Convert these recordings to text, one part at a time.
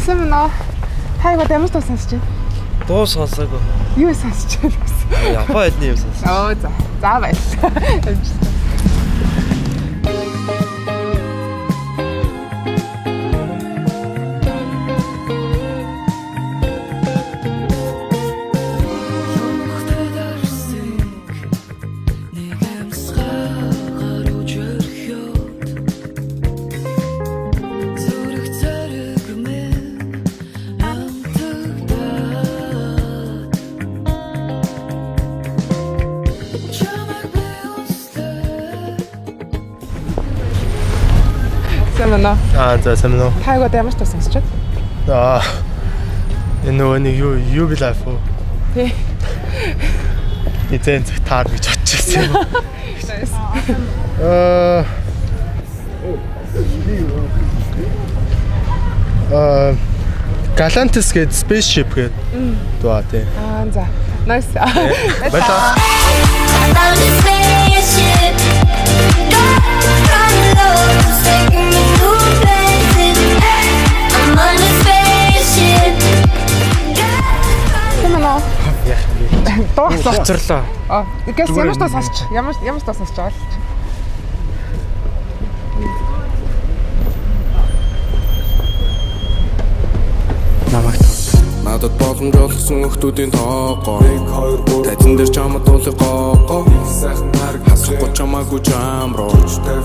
Сэмнэ. Хайгаа ямар дуу сонсож байна? Дуу сонсоогүй. Юу сонсож байна гэсэн? Япон хэлний юм сонсож. Оо за. За баярлалаа. Сэмнэ. За сэмнэ. Хайгаа ямар дуу сонсож байна? Энэ нөгөө нэг юу би лайф уу? Тий. Эцэн таар гэж бодчихсон юм. Galantis гээд spaceship гээд дуу тий. За. Nice. Баярлалаа. Дуу хоцорлоо. Ихэс ямар дуу сонсож? Ямар дуу сонсож байгаа л. Намайг надад боломж олгосон хүмүүсийн тоогоо. Тайзан дээр чамд дуулгоо. Хасахгүй чамаагүй жамроо.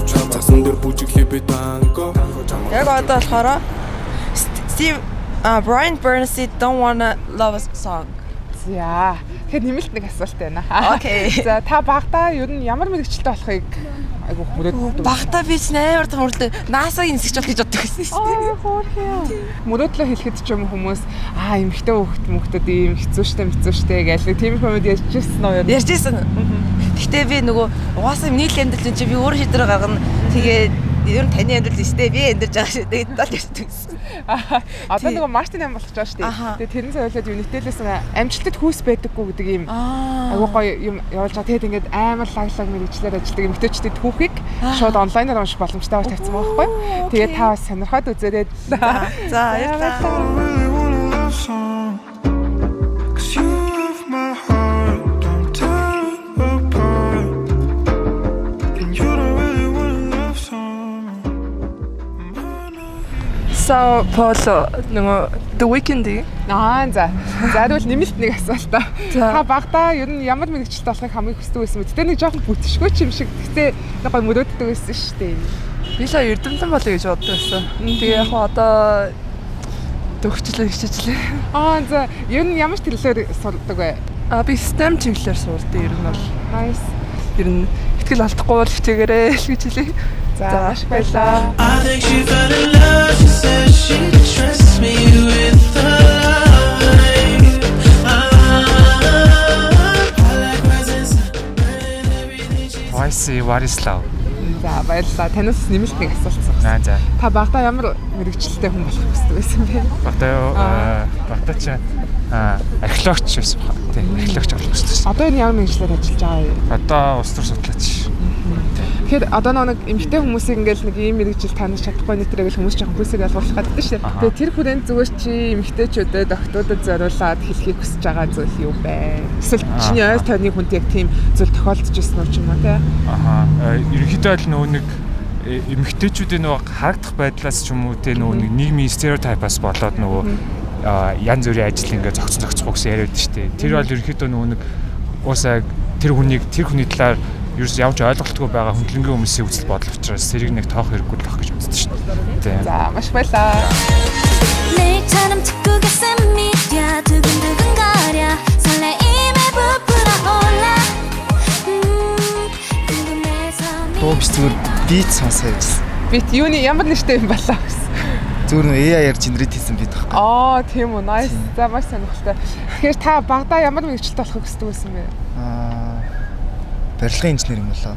Засан дээр бүжиглээ би танго. Яг одоо болохоор Brian Bernstein Don't Wanna Love a Song. За. Тэгэхээр нэмэлт нэг асуулт байна. Окей. За та багтаа ер нь ямар мэрэгчлээ болохыг айгу мөрөөддөг. Багтаа би ч амар томрлоо. NASA-гийн нисгч бол гэж боддог байсан шүү дээ. Хөөрхөө. Мөрөөдлөө хэлэхэд ч юм хүмүүс эмэгтэй хүүхдүүд ийм хэцүү штэ гэж тийм хүмүүс ярьжсэн нөө. Ярьжсэн. Гэхдээ би нөгөө угаасаа нийл амьдрал чинь би өөрөө шийдвэр гаргана. Тэгээд ер нь таны амьдрал нэстэй би амьдарч байгаа шүү. Тэгээд дол ярьдаг гэсэн. Одоо нөгөө Мартин ам болох гэж байгаа шүү дээ. Тэгээд тэрэн соёлоод юу нэтэлээс амжилтад хүүс байдаггүй гэдэг юм. Айгуу гоё юм явуулж байгаа. Тэгээд ингээд амар лаглаг мэрэгчлэр ажилладаг эмэгтэйчдэд түүхийг шууд онлайнаар унших боломжтой болж тавьсан байгаа байхгүй. Тэгээд та бас сонирхоод үзээрэй. За баярлалаа. So Polo нөгөө The Weeknd-ийг за. За тэгвэл нэмэлт нэг асуулт та. Та багтаа ер нь ямар мэрэгчлээ болохыг хамгийн хүсдэг байсан бэ? Гэтэ нэг жоохон бүтшгүй ч юм шиг. Гэтэ нэг гой мөрөөддөг байсан шүү дээ. би л эрдэмтэн болъё гэж боддог байсан. Тэгээ яг одоо хичээжлээ. За ер нь ямар төрлөөр сурдаг вэ? Би STEM чиглэлээр сурдаг ер нь бол. Nice. Ер нь ихтгэл алдахгүй бол хичээгээрэй л гэж хэлье. За маш баярлалаа. I think she fell in love. She said she could trust me with her life. I like presents and everything she Voice what is love? За баярлалаа. Танаас нэмэлт нэг асуулт асуусан. За. Та багтаа ямар мэрэгчлэлтэй хүн болох хүсдэг байсан бэ? Багтаа чи археологч байсан баг. Тийм, археологч болох хүсдэг. Одоо энэ ямар мэрэгчлэлээр ажиллаж байгаа вэ? Одоо улс төр судлаач. Тэгэхээр одоо нэг эмэгтэй хүмүүсийг ингээл нэг ийм мэрэгжил таньж чадахгүй нэтрэг хүмүүс жоохон хүсэг ялгуулах гэдэг шүү дээ. Тэгээ тэр хүрээнд зүгээр чи эмэгтэйчүүдэд охтуудад зориулаад хэлхийг хүсэж байгаа зүйл юу бэ? Эсвэл чиний ойр тойрны хүнд яг тийм зүйл тохиолдож ирсэн үү ч юм уу те? Ерөнхийдөө л нөгөө нэг эмэгтэйчүүдийн нөгөө харагдах байдлаас ч юм уу те нөгөө нэг нийгмийн стереотипаас болоод нөгөө янз бүрийн ажил ингээ зохицох гэсэн яриад шүү дээ. Тэр бол ерөнхийдөө нөгөө нэг уусаа тэр хүний талаар ерөөс явж ойлголтгүй байгаа хөндлөнгийн хүмүүсийн үзэл бодол учраас зэрэг нэг тоох хэрэггүй л байх гэж боддог шин. Тийм. За маш баярлалаа. 내처럼 직구가 쌈미야 두근두근거려 설레임에 부풀어 올라 궁금해서 Дуу биш зүгээр beat сонсоо гэсэн. Бит юуны ямар нэртэй юм болоо гэсэн. Зүгээр нөө AI-аар генерит хийсэн beat байхгүй. Тийм үү. Nice. За маш сонирхолтой. Тэгэхээр та багадаа ямар мэрэгчлэлтэй болохыг хүсдэг байсан бэ? Барилгын инженер юм болоо.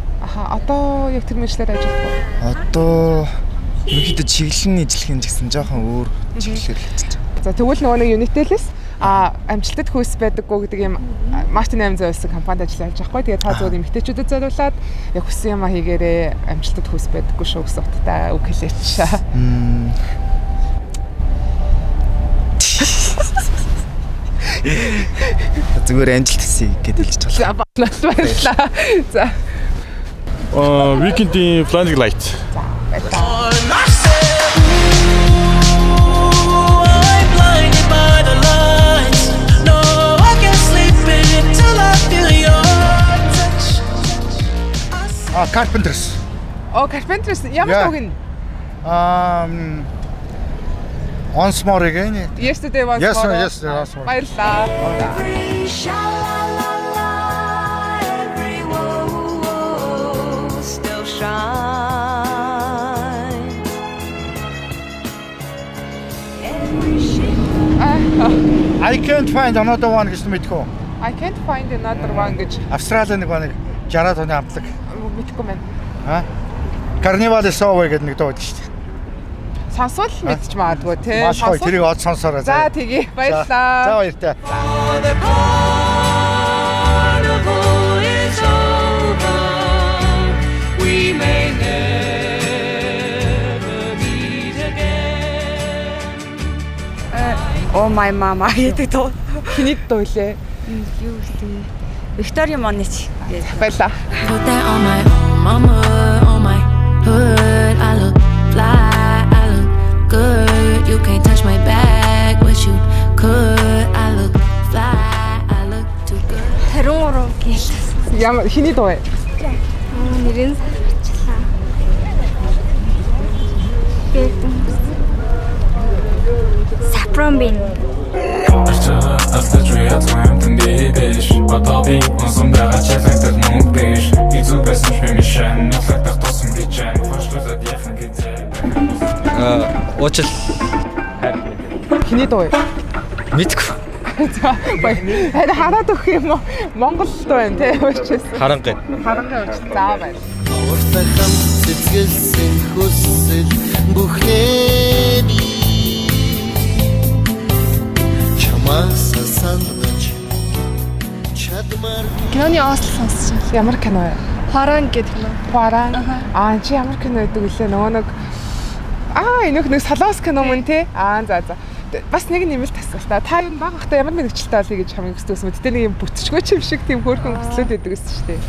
Одоо яг тэр мэрэгчлэлээр ажиллах уу? Одоо ерөнхийдөө чиглэлийн ижлэхэн гэсэн жоохон өөр чиглэлээр л ажиллаж байгаа. За тэгвэл нөгөө нэг Unitel-с амжилтад хүйс байдаггүй гэдэг юм Мартин 800 байсан компанид ажиллаж байгаа байхгүй. Тэгээд та зөвхөн эмэгтэйчүүдэд зориулаад яг хүссэн юм хийгээрээ амжилтад хүйс байдаггүй шүү гэсэн утгатай үг хэлээч. Зүгээр амжилт хүсье гэдээ хэлж байна. За баярлалаа. За. Weekend-ийн Blinding Light. I'm blinded by the lights. No, I can't sleep until I feel your touch. Carpenters. Carpenters ямар Yeah. дууг нь? Once more again. Yesterday was Yes, tomorrow. yes, once more. Баярлалаа. Every sha-la-la-la, every woe still shines. Every I can't find another one гэж мэдгүй. I can't find another one гэж Австралийн нэг 60-аад оны хамтлаг. мэдгүй байна. Carnival is over гэдэг нэг дуу байдаг шүү дээ. Сонсвол мэдчих магадгүй тий. Маш гоё тэрийг од сонсороо. За тэгье. За Баярлалаа. баяртай. The carnival is over. We may never meet again. Oh my mama гэдэг дуу. Хэний дуу лээ? Юу вэ? Виктория Монич гэдэг. Баярлалаа. Put that on my mama, on my hood. I look fly, I look good. You can't touch my bag, wish you could. I look fly, I look too good. 23 гээл. Ямар хэний дуу вэ? Нэрэн санагчлаа. Saffron bean. Уучил Хэний дуу вэ? мэдгүй. За баяр. Харин хараад өгөх юм уу? Монгол дуу байна тий. Уучаас. Харангаа. Харангаа ууч. За баяр. Уртахам сэтгэлсэн хүсэл бүхнээ би чамаас сандаж чадмар Киноны ослол сонссон. Ямар кино вэ? Харан гэдэг кино. Хуаран. Чи ямар кино гэдэг үлээ нөгөө нэг нэг солоос кино мөн тий. За. Бас нэг нэмэлт асуултаа. Та юу баг ахта ямар мэрэгчлээ олъё гэж хамгийн хүсдэг юм. Тэгтээ нэг юм бүтчгүй юм шиг тийм хөөрхөн хүслүүд байдаг гэсэн шүү дээ.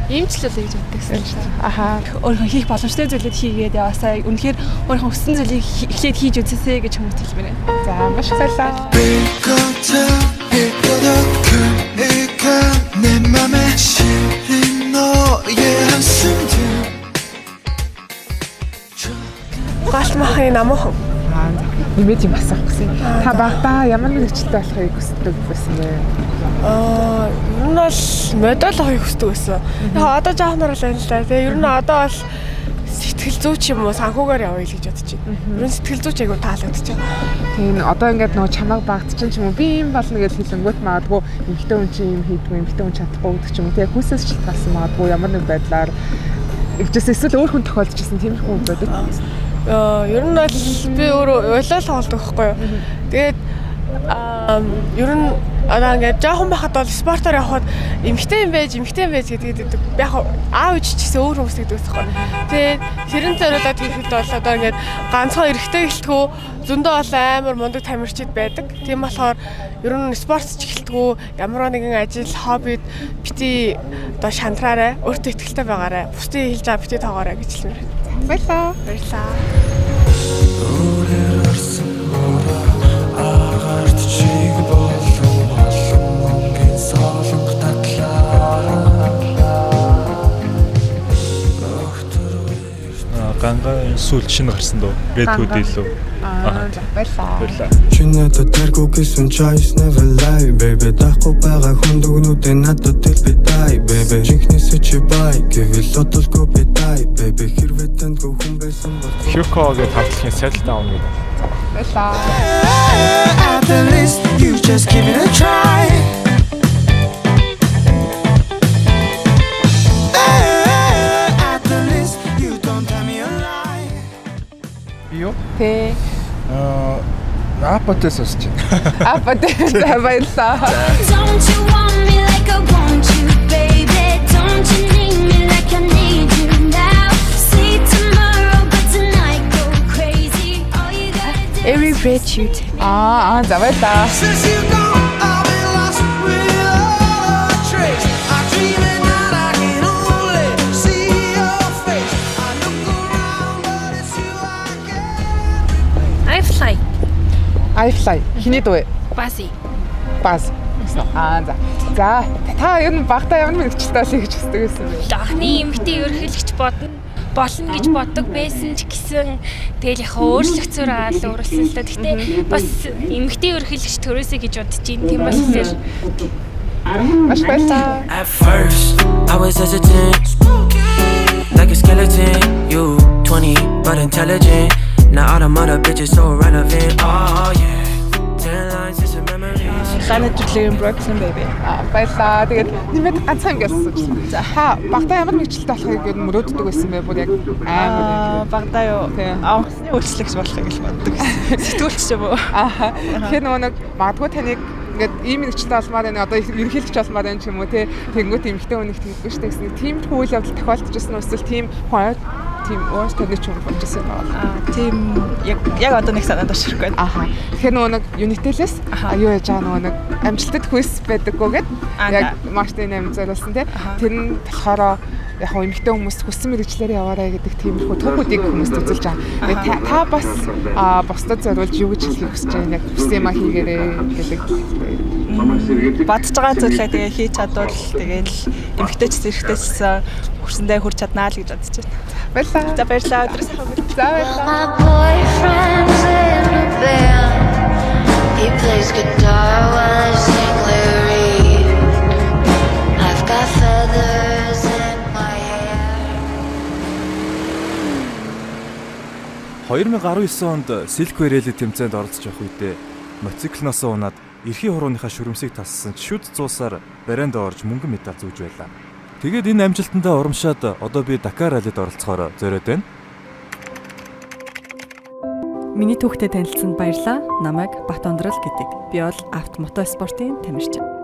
Иймчлэл гэж боддогсэн шүү дээ. Аха. Өөрийнхөө хийх боломжтой зүйлүүд хийгээд яваасаа үнэхээр өөрийнхөө хүссэн зүйлийг эхлээд хийж үзээсэй гэж хүмүүст хэлмээр байна. За маш их баярлалаа. 내 맘에 실린 너의 한숨들 Галмахын намуухан. Нэмээд юм асуух гэсэн. Та багтаа ямар мэрэгчлээ болохыг хүсдэг байсан бэ? Ер нь бол модель авахыг хүсдэг байсан. Яг одоо жоохон л байна л да. Тэгээ ер нь одоо бол сэтгэл зүйч юм уу санхүүгээр явъя л гэж бодож байна. Ер нь сэтгэл зүйч айгу таалагдаж байгаа. Тийм одоо ингээд нөгөө чамайг багтчин ч юм уу би юм болно гэж хэлэнгүүт магадгүй эмэгтэй хүн чинь юм хийдгүй эмэгтэй хүн чадахгүй гэдэг ч юм уу. Тэгээ хүсээс шалтгаалсан магадгүй ямар нэг байдлаар өвчөөс эсвэл өөр хүн тохиолдчихсан тийм их хүн байдаг. Ер нь бол би өөрөө уйлал тоглодог байхгүй юу. Тэгээд ер нь одоо ингээд жоохон байхад бол спортоор явхад эмхтэй юм байж гэдэг. Яг аав ээж ч гэсэн өөр хүмүүс гэдэг байхгүй. Тэгээд тэрэн зориулаад хийхэд бол одоо ингээд ганцхан эрэгтэй гэлтгүү зөндөө бол амар мундаг тамирчид байдаг. Тийм болохоор ер нь спортч гэлтгүү ямар нэгэн ажил, хоббид бити одоо шантраарай, өөртөө ихтэй байгаарай. Бусдын хэлж байгаа бити тоогоорой гэж хэлмээр байна. Баярлалаа. 아가르트 치고 볼롱 солонх Ганга сүүл шинэ гарсан дөө. Red Hood илүү. Баярлалаа. Чинэто тэргүүгсэн choice never lie baby дахгүй байгаа хүн дүгнүүдээ надад төлбөдай baby чинхнээсээ чи бай гэвэл одолгүй бэдай baby хэрвээ тандгүй хүн байсан бол Hyuko гэдэг хамтлагийн Settle Down гэдэг. Баярлалаа. At the least you just give it a try At the least you don't tell me a lie Юу? Тэ. Апатес осч. За баярлалаа. Don't you want me like I want you, baby? Don't you need me like I need you now? See tomorrow, but tonight go crazy. All you gotta do Every breath you take. За баярлалаа. Since you gone I've been iFly хиний дуу вэ? Баси. Баз. За та ер нь багтаа ямар мэрэгчлээ олъё гэж хүсдэг байсан бэ? Анхны эмэгтэй ерөнхийлөгч болно гэж боддог байсан ч гэсэн тэгэл яхаа өөрчлөгцөөр аал уурсан л та. Гэхдээ бас эмэгтэй ерөнхийлөгч төрөөсэй гэж бодож байна. Тийм болохоор Маш баярлалаа. At first, I was hesitant, like a skeleton. You 20, but intelligent. Now all the mother bitches so relevant. Oh yeah, 10 lines is a memory. Лана Жулигийн Brooklyn baby. Баярлалаа. Тэгээд нэмээд ганцхан юм асууж. За та багтаа ямар мэрэгчлээ болохыг ер нь мөрөөддөг байсан бэ? Бүр яг амар Багтаа юу? Авахсны үйлчлэгч болохыг л боддог. Сэтгүүлч юм уу? Тэгэхээр нөгөө нэг магадгүй таныг ингээд ийм мэрэгчлээ олмаар байна. Одоо ерөнхийлөгч олмаар байна ч юм уу те. Тэнгүүт эмэгтэй хүнийг тэгдэггүй шүү дээ гэсэн. Тийм үйл явдал тохиолдож ирсэн эсвэл тийм хоёр тийм өөрсдөө ч юм болж ирсэн байна. Тийм яг одоо нэг санаад оршихгүй байна. Тэгэхээр нөгөө нэг Unitel-с юу яаж байгаа нөгөө нэг амжилтад хүйс байдаггүй гэд яг маркетинг амь зориулсан те. Тэр нь болохоор яг хөө эмэгтэй хүмүүс хүссэн мэрэгчлэр яваарай гэдэг тиймэрхүү түүхүүдийг хүмүүст үзүүлж байгаа. Та бас бусдад зориулж юу гэж хэлхийг хүсэж байна? Яг хүссэн юм хийгээрэй гэдэг. Бодож байгаа зүйлээ тэгээ хийж чадвал тэгээл эмэгтэйч зэрэгтэйчсэн хүрсэндээ хүрч чаднаа л гэж бодож байна. Баярлалаа. За баярлалаа. Өдрөөс хамгаалж. За баярлалаа. My boyfriend's in a band. He plays guitar while I sing lyrics. I've got feathers in my hair. 2019 онд Silk Rally тэмцээнд оролцож явах үедээ моциклноосоо унаад эрхийн хурууныхаа шүрмсийг тассан шүд цуусаар барайнд орж мөнгөн медаль зүүж байлаа. Тэгээд энэ амжилтандаа урамшаад одоо би Dakar Rally-д оролцохоор зориод байна. Миний түүхтэй танилцсанд баярлалаа. Намайг Бат Ондрол гэдэг. Би бол авто мотоспортын тамирчин.